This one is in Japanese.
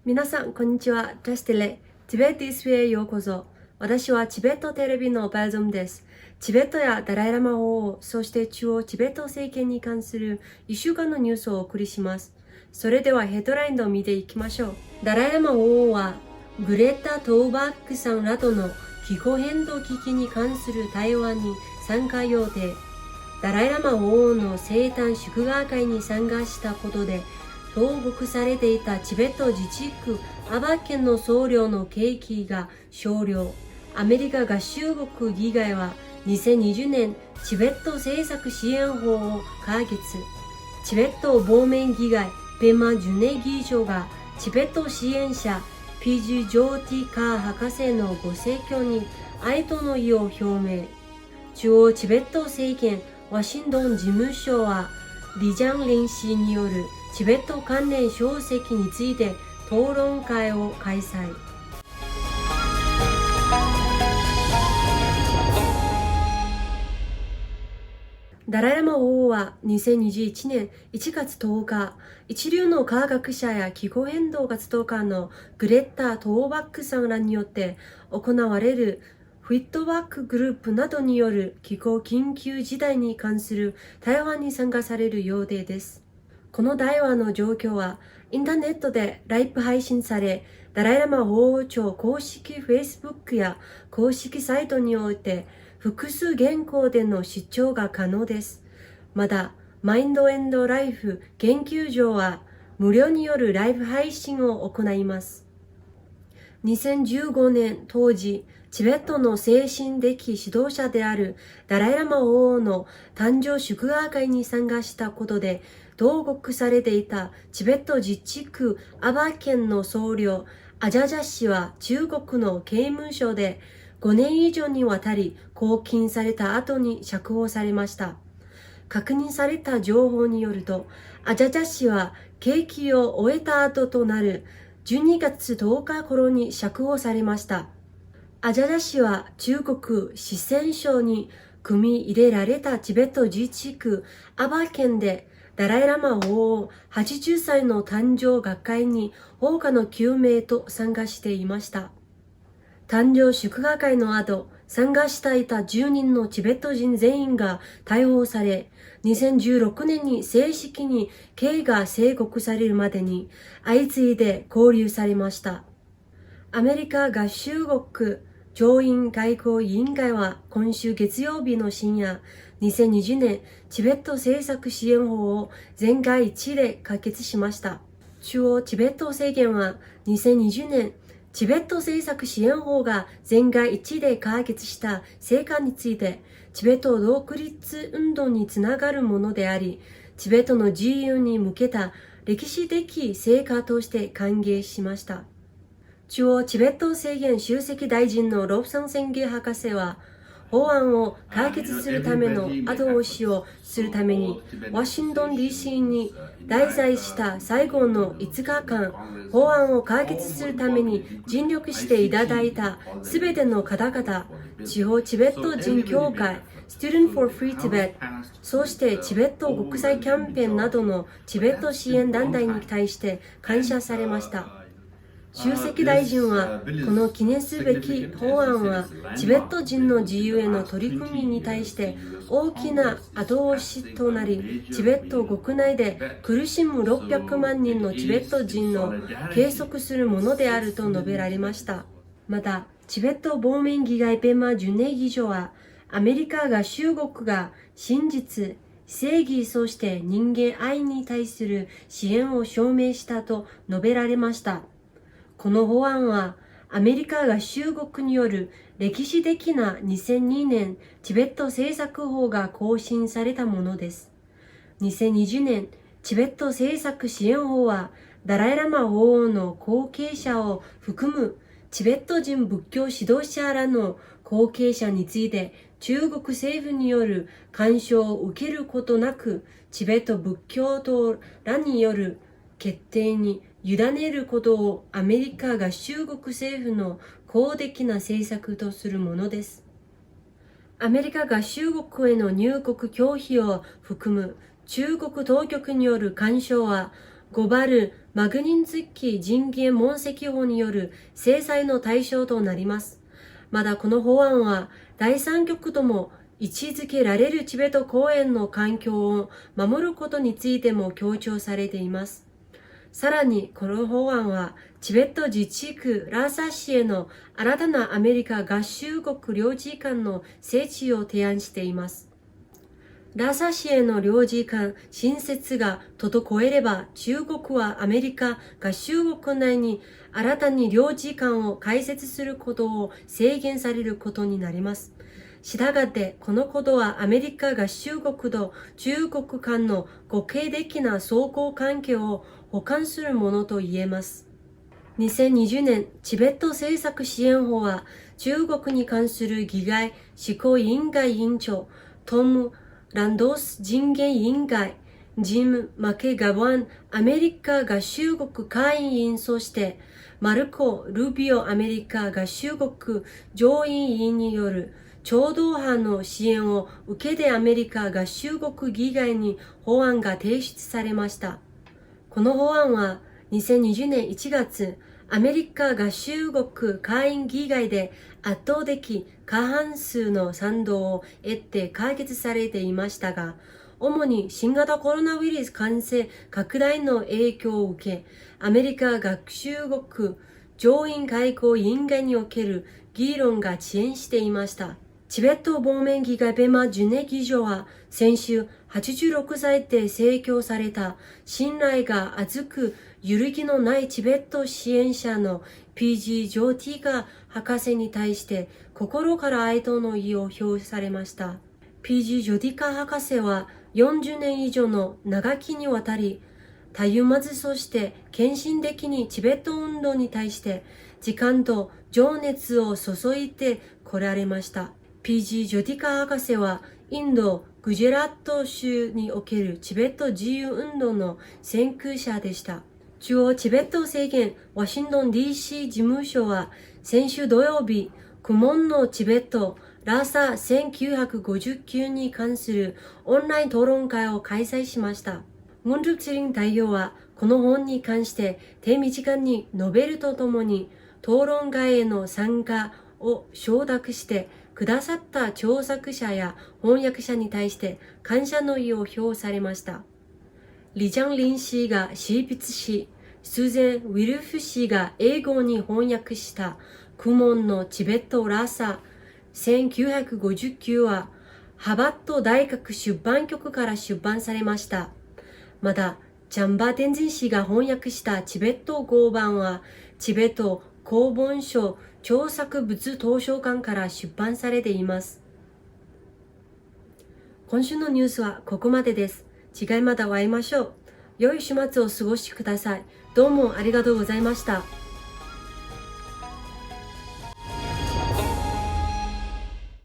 皆さん、こんにちは。ジャスティレ。チベットイスウェへようこそ。私はチベットテレビのバルゾムです。チベットやダライラマ王王、そして中央チベット政権に関する1週間のニュースをお送りします。それではヘッドラインを見ていきましょう。ダライラマ王王は、グレタ・トーバックさんなどの気候変動危機に関する対話に参加予定。ダライラマ王王の生誕祝賀会に参加したことで、投獄されていたチベット自治区アバ県の僧侶の刑期が終了。アメリカ合衆国議会は2020年チベット政策支援法を可決。チベット亡命議会ペマ・ジュネ議長がチベット支援者ピジ・ジョーティカー博士のご逝去に哀悼の意を表明。中央チベット政権ワシントン事務所はリジャンリン氏によるチベット関連書籍について討論会を開催。ダライラマ王王は2021年1月10日、一流の科学者や気候変動活動家のグレッタ・トーバックさんらによって行われるフィットバックグループなどによる気候緊急事態に関する対話に参加される予定です。この対話の状況はインターネットでライブ配信され、ダライラマ法王朝公式 Facebook や公式サイトにおいて複数言語での視聴が可能です。また、マインドエンドライフ研究所は無料によるライブ配信を行います。2015年当時、チベットの精神的指導者であるダライラマ王王の誕生祝賀会に参加したことで、投獄されていたチベット自治区アバ県の僧侶アジャジャ氏は中国の刑務所で5年以上にわたり拘禁された後に釈放されました。確認された情報によると、アジャジャ氏は刑期を終えた後となる12月10日頃に釈放されました。アジャジャ氏は中国四川省に組み入れられたチベット自治区アバ県でダライラマ王王80歳の誕生学会に放火の救命と参加していました。誕生祝賀会の後、参加していた10人のチベット人全員が逮捕され、2016年に正式に刑が宣告されるまでに相次いで拘留されました。アメリカ合衆国上院外交委員会は今週月曜日の深夜、2020年チベット政策支援法を全会一致で可決しました。中央チベット政権は2020年チベット政策支援法が全会一致で可決した成果について、チベット独立運動につながるものであり、チベットの自由に向けた歴史的成果として歓迎しました。中央チベット政権首席大臣のロブサン宣言博士は、法案を解決するための後押しをするために、ワシントン DC に滞在した最後の5日間、法案を解決するために尽力していただいたすべての方々、地方チベット人協会、Student for Free Tibet、そしてチベット国際キャンペーンなどのチベット支援団体に対して感謝されました。首席大臣は、この記念すべき法案は、チベット人の自由への取り組みに対して大きな後押しとなり、チベット国内で苦しむ600万人のチベット人を計測するものであると述べられました。また、チベット亡命議会ペマ・ジュネ議長は、アメリカ合衆国が真実、正義そして人間愛に対する支援を証明したと述べられました。この法案はアメリカ合衆国による歴史的な2002年チベット政策法が更新されたものです。2020年チベット政策支援法はダライラマ法王の後継者を含むチベット人仏教指導者らの後継者について中国政府による干渉を受けることなくチベット仏教徒らによる決定に委ねることをアメリカ合衆国政府の公的な政策とするものです。アメリカ合衆国への入国拒否を含む中国当局による干渉はゴバル・マグニンツキ人権問責法による制裁の対象となります。またこの法案は第三極とも位置づけられるチベット公園の環境を守ることについても強調されています。さらにこの法案はチベット自治区ラーサ市への新たなアメリカ合衆国領事館の設置を提案しています。ラーサ市への領事館新設が滞れば、中国はアメリカ合衆国内に新たに領事館を開設することを制限されることになります。したがって、このことはアメリカ合衆国と中国間の互恵的な相互関係を補完するものと言えます。2020年、チベット政策支援法は、中国に関する議会執行委員会委員長、トム・ランドス人権委員会、ジム・マケガワンアメリカ合衆国下院委員、そしてマルコ・ルビオアメリカ合衆国上院委員による超党派の支援を受けてアメリカ合衆国議会に法案が提出されました。この法案は2020年1月、アメリカ合衆国下院議会で圧倒的過半数の賛同を得て可決されていましたが、主に新型コロナウイルス感染拡大の影響を受け、アメリカ合衆国上院外交委員会における議論が遅延していました。チベット亡命議会ペマ・ジュネ議長は先週86歳で逝去された信頼が厚く揺るぎのないチベット支援者の PG ジョーティガ博士に対して心から哀悼の意を表されました。PG ジョティカ博士は40年以上の長きにわたりたゆまずそして献身的にチベット運動に対して時間と情熱を注いでこられました。PG ジョティカ博士はインド・グジェラット州におけるチベット自由運動の先駆者でした。中央チベット政権ワシントン DC 事務所は先週土曜日、苦悶のチベットラーサ1959に関するオンライン討論会を開催しました。ムンルクツリン代表はこの本に関して手短に述べるとともに討論会への参加を承諾してくださった著作者や翻訳者に対して感謝の意を表されました。リジャンリン氏が執筆し、スーゼン・ウィルフ氏が英語に翻訳した苦悶のチベットラーサ1959はハバット大学出版局から出版されました。また、ジャンバ・テンジン氏が翻訳したチベット語版はチベット公文書著作物図書館から出版されています。今週のニュースはここまでです。次回またお会いましょう。良い週末をお過ごしください。どうもありがとうございました。